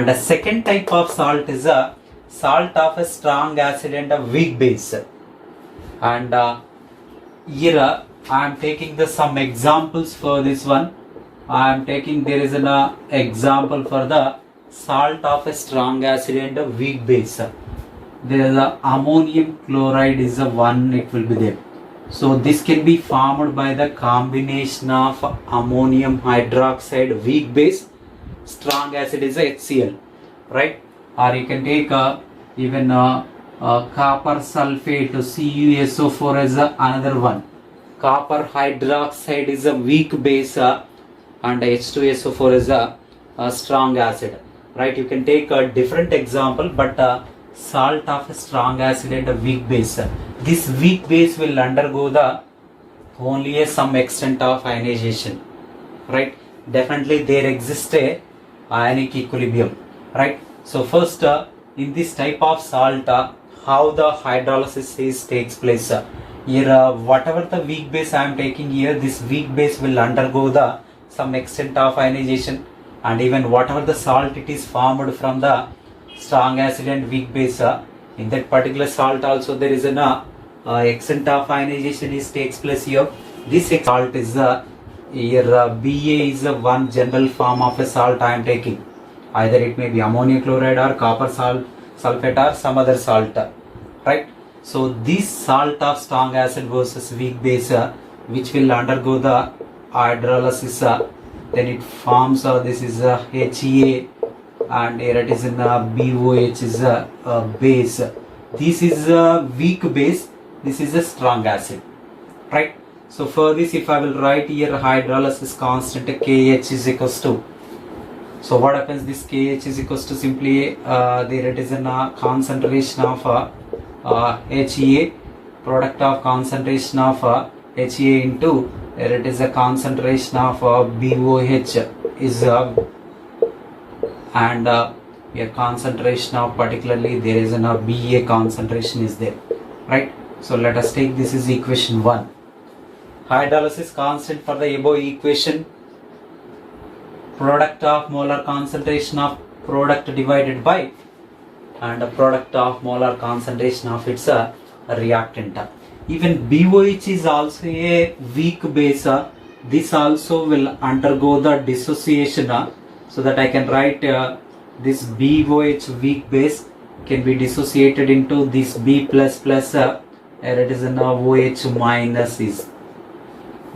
And the second type of salt is a salt of a strong acid and a weak base. And here I am taking some examples for this one. I am taking, there is an example for the salt of a strong acid and a weak base. There is a ammonium chloride is a one, it will be there. So this can be formed by the combination of ammonium hydroxide weak base, strong acid is a HCl, right? Or you can take even copper sulfate, CuSO4 as another one. Copper hydroxide is a weak base and H2SO4 is a strong acid, right? You can take a different example, but salt of a strong acid and a weak base. This weak base will undergo the only some extent of ionization, right? Definitely there exists a ionic equilibrium, right? So first in this type of salt, how the hydrolysis takes place. Here whatever the weak base I am taking here, this weak base will undergo the some extent of ionization, and even whatever the salt it is formed from the strong acid and weak base, in that particular salt also there is an extent of ionization takes place here. This salt is here Ba is one general form of a salt I am taking. Either it may be ammonia chloride or copper sulfate or some other salt, right? So this salt of strong acid versus weak base, which will undergo the hydrolysis, then it forms this is HEA, and here it is in BOH is a base. This is a weak base, this is a strong acid, right? So for this, if I will write here hydrolysis constant KH is equals to, so what happens, this KH is equals to simply there it is in concentration of HEA, product of concentration of HEA into here it is a concentration of BOH is and a concentration of, particularly there is a Ba concentration is there, right? So let us take this is equation 1. Hydrolysis constant for the above equation, product of molar concentration of product divided by and a product of molar concentration of its reactant. Even BOH is also a weak base. This also will undergo the dissociation, so that I can write this BOH weak base can be dissociated into this B plus plus, here it is an OH minus is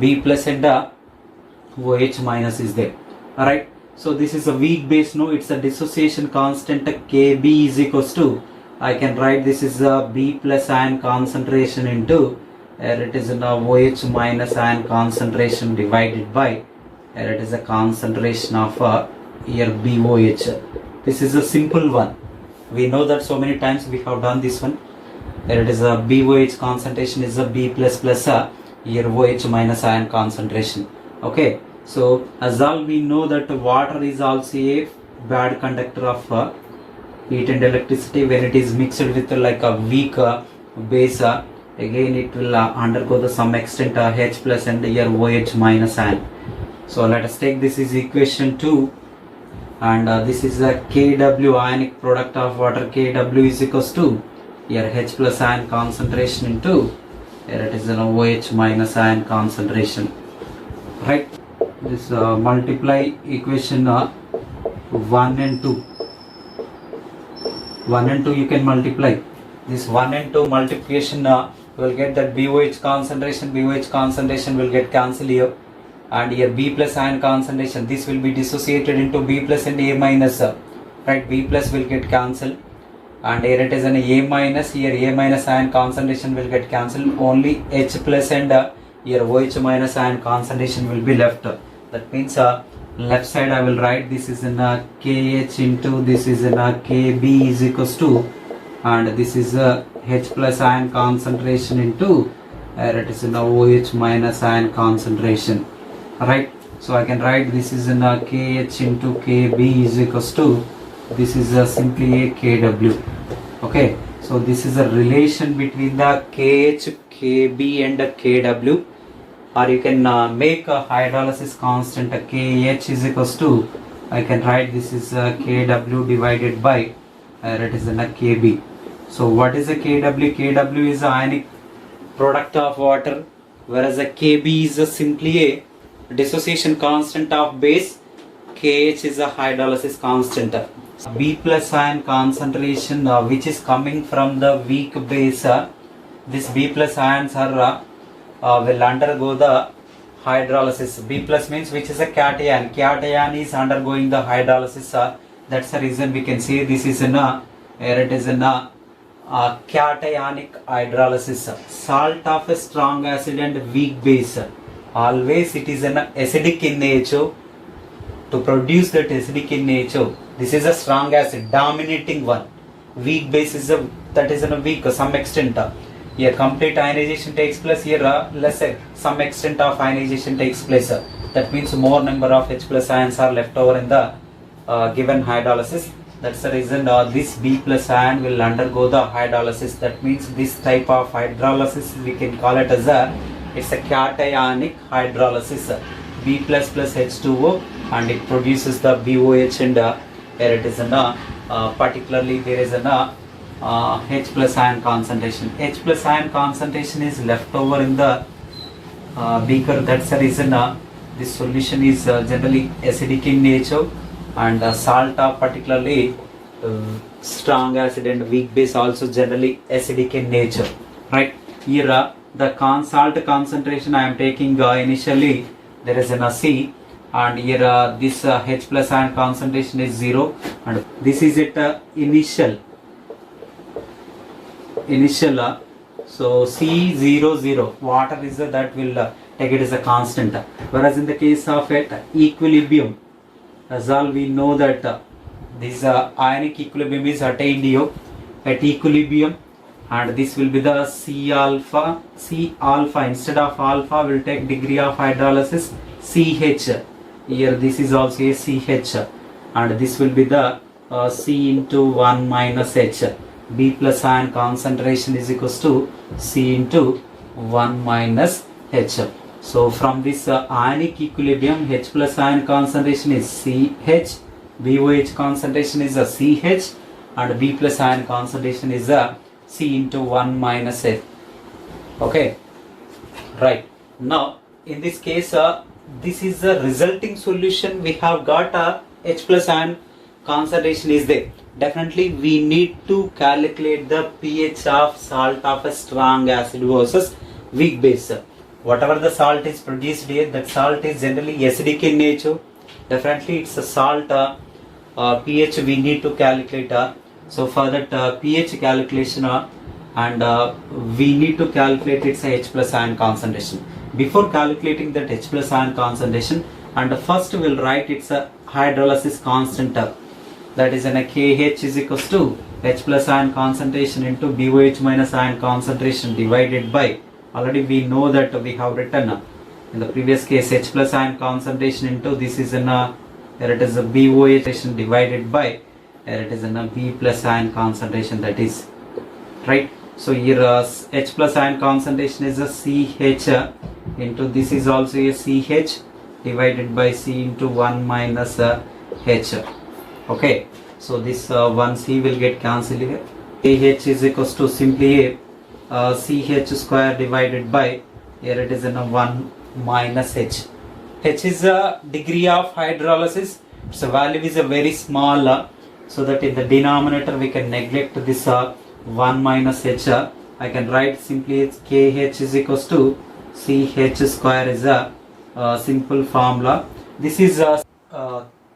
B plus and OH minus is there, alright. So this is a weak base, no, it's a dissociation constant Kb is equals to, I can write this is a B plus ion concentration into, here it is an OH minus ion concentration divided by, here it is a concentration of here BOH. This is a simple one. We know that so many times we have done this one. Here it is a BOH concentration is a B plus plus here OH minus ion concentration. Okay. So as all we know that water is also a bad conductor of heat and electricity. When it is mixed with like a weak base, again it will undergo the some extent H plus and here OH minus ion. So let us take this is equation 2, and this is a Kw ionic product of water. Kw is equals to here H plus ion concentration into here it is an OH minus ion concentration, right? This multiply equation 1 and 2. 1 and 2 you can multiply. This 1 and 2 multiplication will get that BOH concentration will get cancelled here, and here B plus ion concentration, this will be dissociated into B plus and A minus, right? B plus will get cancelled, and here it is an A minus, here A minus ion concentration will get cancelled, only H plus and here OH minus ion concentration will be left. That means left side I will write this is in KH into this is in KB is equals to, and this is H plus ion concentration into it is in OH minus ion concentration, right? So I can write this is in KH into KB is equals to, this is simply a KW. Okay, so this is a relation between the KH, KB and KW, or you can make a hydrolysis constant KH is equals to I can write this is Kw divided by it is in a Kb. So what is a Kw? Kw is a ionic product of water, whereas a Kb is simply a dissociation constant of base. Kh is a hydrolysis constant. B plus ion concentration which is coming from the weak base, this B plus ions are will undergo the hydrolysis. B plus means which is a cation. Cation is undergoing the hydrolysis. That's the reason we can say this is in a it is in a cationic hydrolysis. Salt of a strong acid and weak base. Always it is an acidic in nature. To produce that acidic in nature, this is a strong acid, dominating one. Weak base is that is in a weak some extent. Here complete ionization takes place. Here lesser some extent of ionization takes place. That means more number of H plus ions are left over in the given hydrolysis. That's the reason this B plus ion will undergo the hydrolysis. That means this type of hydrolysis we can call it as it's a cationic hydrolysis. B plus plus H2O, and it produces the BOH, and here it is particularly there is H plus ion concentration. H plus ion concentration is left over in the beaker. That's the reason this solution is generally acidic in nature, and salt are particularly strong acid and weak base also generally acidic in nature. Right here the salt concentration I am taking initially there is an C, and here this H plus ion concentration is 0, and this is it initial so C00 water is that will take it as a constant, whereas in the case of equilibrium, as all we know that this ionic equilibrium is attained here at equilibrium, and this will be the C alpha instead of alpha will take degree of hydrolysis CH. Here this is also a CH, and this will be the C into 1 minus H. B plus ion concentration is equals to C into 1 minus H. So from this ionic equilibrium, H plus ion concentration is CH, BOH concentration is a CH, and B plus ion concentration is a C into 1 minus H. Okay, right. Now in this case this is the resulting solution. We have got H plus ion concentration is there. Definitely we need to calculate the pH of salt of a strong acid versus weak base. Whatever the salt is produced here, that salt is generally acidic in nature. Definitely it's a salt pH we need to calculate. So for that pH calculation and we need to calculate its H plus ion concentration. Before calculating that H plus ion concentration, and first we'll write its hydrolysis constant, that is a KH is equals to H plus ion concentration into BOH minus ion concentration divided by, already we know that we have written in the previous case H plus ion concentration into this is here it is a BOH divided by here it is a B plus ion concentration, that is right. So here H plus ion concentration is a CH into this is also a CH divided by C into 1 minus H. Okay, so this 1C will get cancelled here. KH is equals to simply CH square divided by here it is in a 1 minus H. H is a degree of hydrolysis. So value is a very small, so that in the denominator we can neglect this 1 minus H. I can write simply it's KH is equals to CH square is a simple formula. This is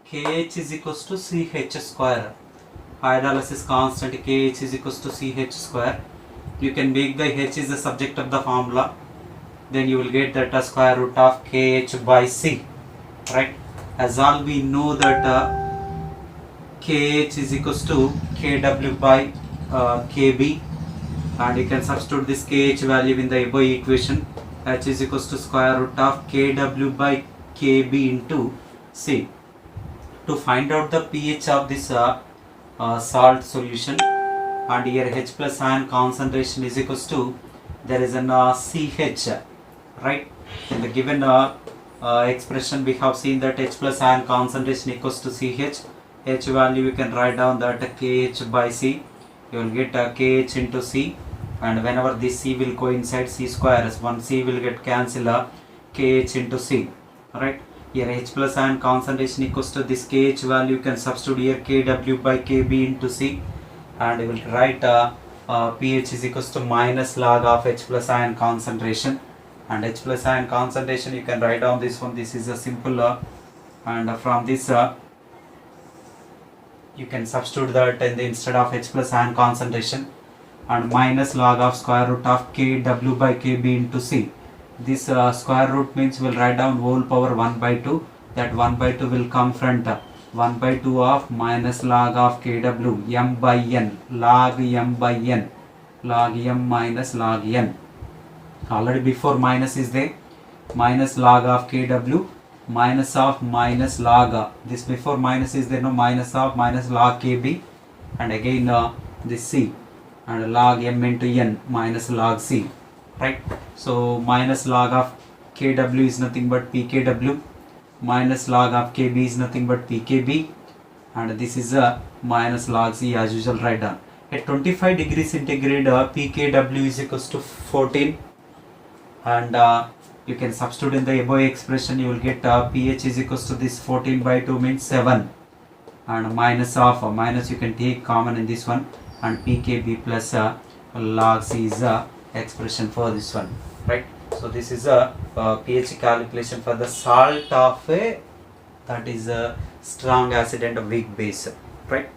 KH is equals to CH square. Hydrolysis constant KH is equals to CH square. You can make the H is the subject of the formula. Then you will get that square root of KH by C. Right? As all we know that KH is equals to KW by KB, and you can substitute this KH value in the above equation. H is equals to square root of KW by KB into C. To find out the pH of this salt solution, and here H plus ion concentration is equals to there is an CH, right? In the given expression we have seen that H plus ion concentration equals to CH. H value you can write down that KH by C. You will get KH into C, and whenever this C will go inside, C square as 1 C will get cancelled, KH into C. Alright, here H plus ion concentration equals to this KH value, you can substitute here KW by KB into C, and you will write pH is equals to minus log of H plus ion concentration, and H plus ion concentration you can write down this one. This is a simple and from this you can substitute that in the instead of H plus ion concentration, and minus log of square root of Kw by Kb into C. This square root means we'll write down whole power 1 by 2. That 1 by 2 will come front. 1 by 2 of minus log of Kw m by n, log m by n, log m minus log n. Already before minus is there, minus log of Kw minus of minus log, this before minus is there, no, minus of minus log Kb, and again this C, and log m into n minus log C, right? So minus log of Kw is nothing but Pkw, minus log of Kb is nothing but Pkb, and this is a minus log C as usual. Write down at 25 degrees centigrade Pkw is equals to 14, and you can substitute in the above expression. You will get pH is equals to this 14 by 2 means 7, and minus of minus you can take common in this one, and Pkb plus log C is expression for this one, right? So this is a pH calculation for the salt of a, that is a strong acid and a weak base, right?